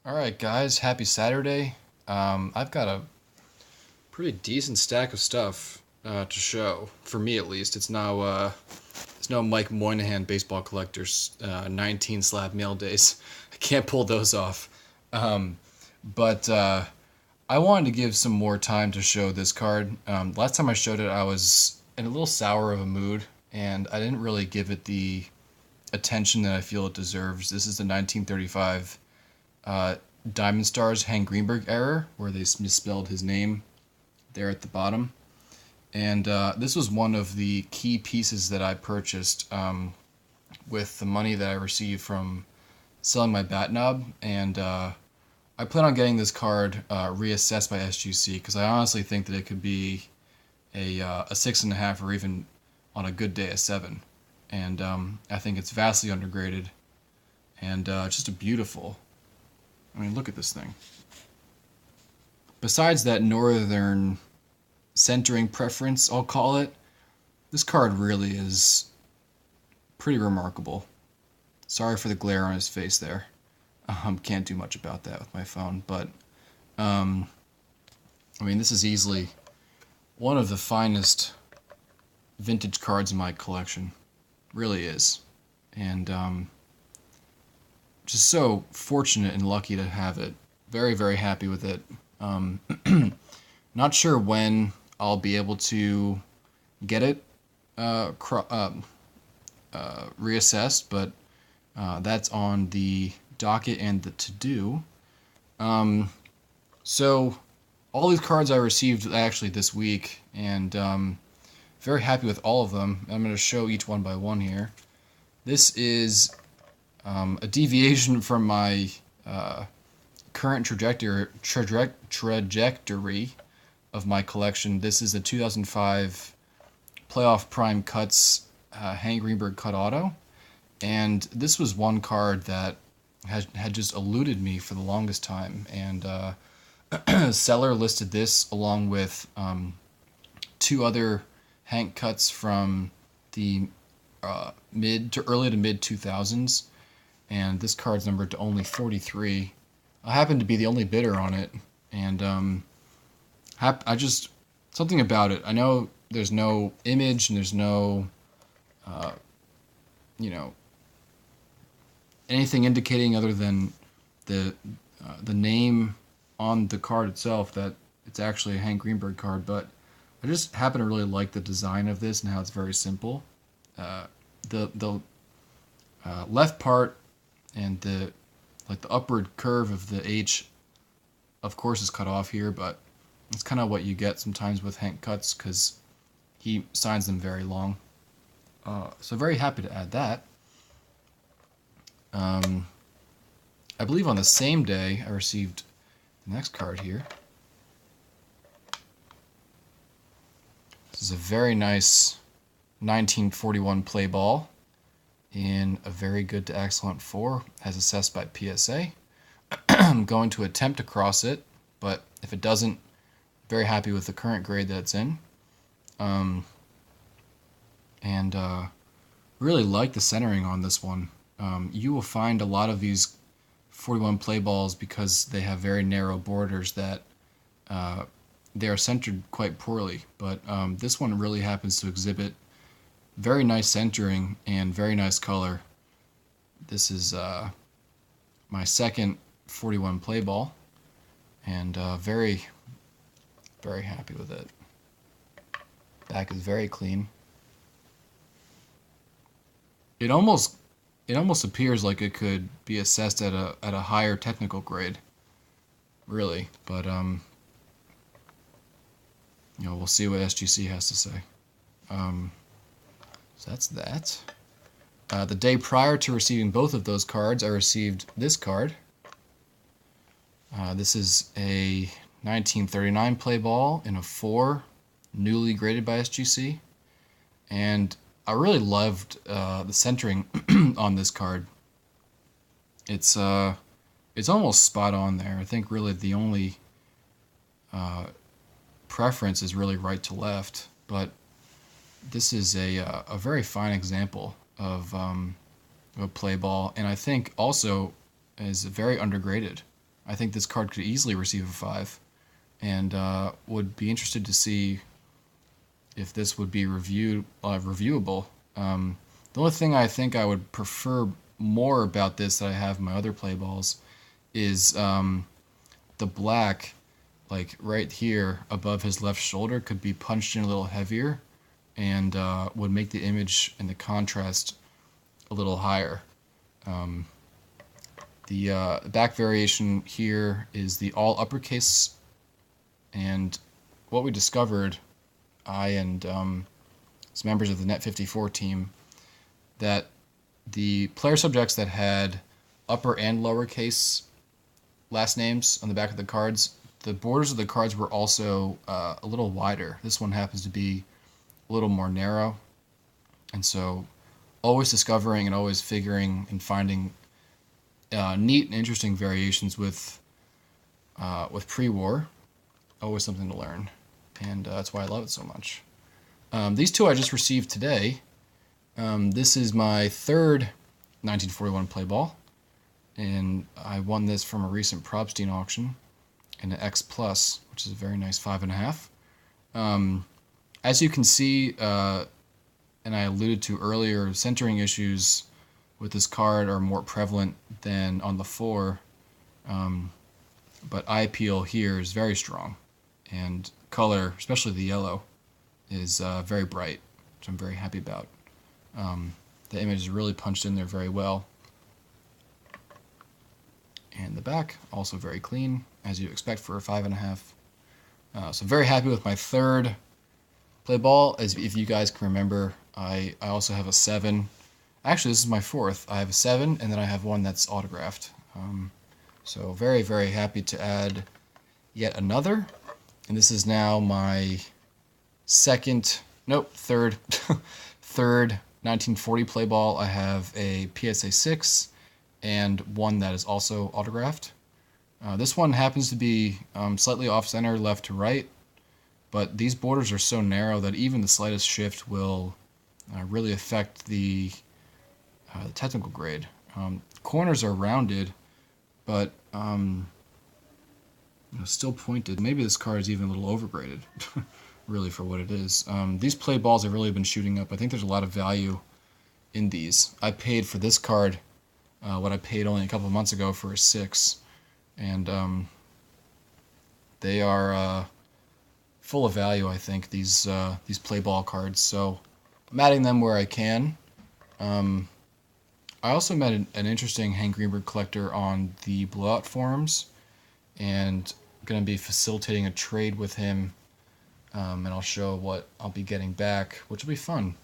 All right, guys, happy Saturday. I've got a pretty decent stack of stuff to show, for me at least. It's no Mike Moynihan baseball collectors 19 slab mail days. I can't pull those off. Um, but I wanted to give some more time to show this card. Last time I showed it, I was in a little sour of a mood, and I didn't really give it the attention that I feel it deserves. This is the 1935 uh, Diamond Stars Hank Greenberg error, where they misspelled his name there at the bottom. And this was one of the key pieces that I purchased with the money that I received from selling my bat knob. And I plan on getting this card reassessed by SGC because I honestly think that it could be a 6.5 or even on a good day a 7. And I think it's vastly undergraded and just a beautiful. I mean, look at this thing. Besides that northern centering preference, I'll call it, this card really is pretty remarkable. Sorry for the glare on his face there. Can't do much about that with my phone, but um, I mean, this is easily one of the finest vintage cards in my collection. Really is. And just so fortunate and lucky to have it. Very, very happy with it. Um, Not sure when I'll be able to get it reassessed, but that's on the docket and the to-do. So all these cards I received actually this week, and very happy with all of them. I'm going to show each one by one here. This is a deviation from my current trajectory of my collection. This is the 2005 Playoff Prime Cuts Hank Greenberg Cut Auto. And this was one card that had just eluded me for the longest time. And seller listed this along with two other Hank cuts from the mid to early to mid 2000s. And this card's numbered to only 43. I happen to be the only bidder on it. And I just, something about it. I know there's no image and there's no, you know, anything indicating other than the name on the card itself that it's actually a Hank Greenberg card. But I just happen to really like the design of this and how it's very simple. The left part and the upward curve of the H, of course, is cut off here, but it's kind of what you get sometimes with Hank cuts because he signs them very long. So very happy to add that. I believe on the same day I received the next card here. This is a very nice 1941 play ball in a very good to excellent 4, as assessed by PSA. I'm going to attempt to cross it, but if it doesn't, very happy with the current grade that it's in. And really like the centering on this one. You will find a lot of these 41 play balls because they have very narrow borders that they are centered quite poorly. But this one really happens to exhibit very nice centering and very nice color. This is my second 41 play ball, and very, very happy with it. Back is very clean. It almost appears like it could be assessed at a higher technical grade, really. But we'll see what SGC has to say. So that's that. The day prior to receiving both of those cards, I received this card. This is a 1939 play ball in a 4, newly graded by SGC. And I really loved the centering on this card. It's almost spot on there. I think really the only preference is really right to left, but this is a very fine example of a play ball, and I think also is very undergraded. I think this card could easily receive a 5, and would be interested to see if this would be reviewable. The only thing I think I would prefer more about this that I have in my other play balls is the black, like right here above his left shoulder, could be punched in a little heavier, and would make the image and the contrast a little higher. The back variation here is the all uppercase, and what we discovered, I and some members of the Net 54 team, that the player subjects that had upper and lowercase last names on the back of the cards, the borders of the cards were also a little wider. This one happens to be a little more narrow, and so always discovering and always figuring and finding neat and interesting variations with pre-war. Always something to learn, and that's why I love it so much. These two I just received today. This is my third 1941 play ball, and I won this from a recent Probstein auction in an X Plus, which is a very nice 5.5. As you can see, and I alluded to earlier, centering issues with this card are more prevalent than on the 4, but eye appeal here is very strong, and color, especially the yellow, is very bright, which I'm very happy about. The image is really punched in there very well, and the back also very clean, as you expect for a 5.5. So very happy with my third play ball. As if you guys can remember, I also have a 7. Actually, this is my 4th. I have a 7, and then I have one that's autographed. So very, very happy to add yet another. And this is now my third, third 1940 play ball. I have a PSA 6 and one that is also autographed. This one happens to be slightly off-center, left to right, but these borders are so narrow that even the slightest shift will really affect the technical grade. Corners are rounded, but still pointed. Maybe this card is even a little overgraded, really, for what it is. These play balls have really been shooting up. I think there's a lot of value in these. I paid for this card what I paid only a couple of months ago for a 6, and they are full of value, I think, these play ball cards. So I'm adding them where I can. I also met an interesting Hank Greenberg collector on the Blowout forums, and going to be facilitating a trade with him, and I'll show what I'll be getting back, which will be fun.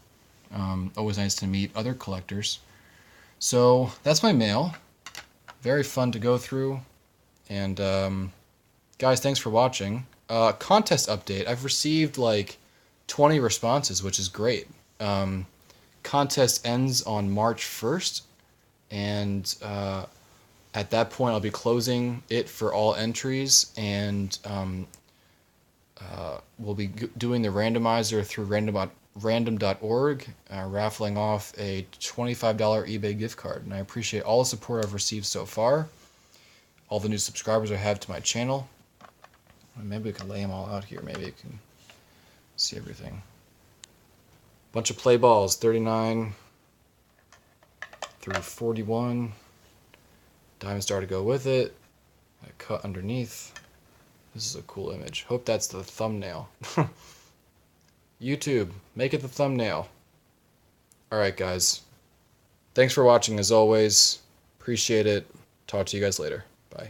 Always nice to meet other collectors. So that's my mail. Very fun to go through. And guys, thanks for watching. Contest update. I've received like 20 responses, which is great. Contest ends on March 1st, and at that point I'll be closing it for all entries, and we'll be doing the randomizer through random.org, raffling off a $25 eBay gift card. And I appreciate all the support I've received so far, all the new subscribers I have to my channel. Maybe we can lay them all out here. Maybe you can see everything. Bunch of play balls, 39 through 41. Diamond star to go with it. A cut underneath. This is a cool image. Hope that's the thumbnail. YouTube, make it the thumbnail. Alright guys. Thanks for watching as always. Appreciate it. Talk to you guys later. Bye.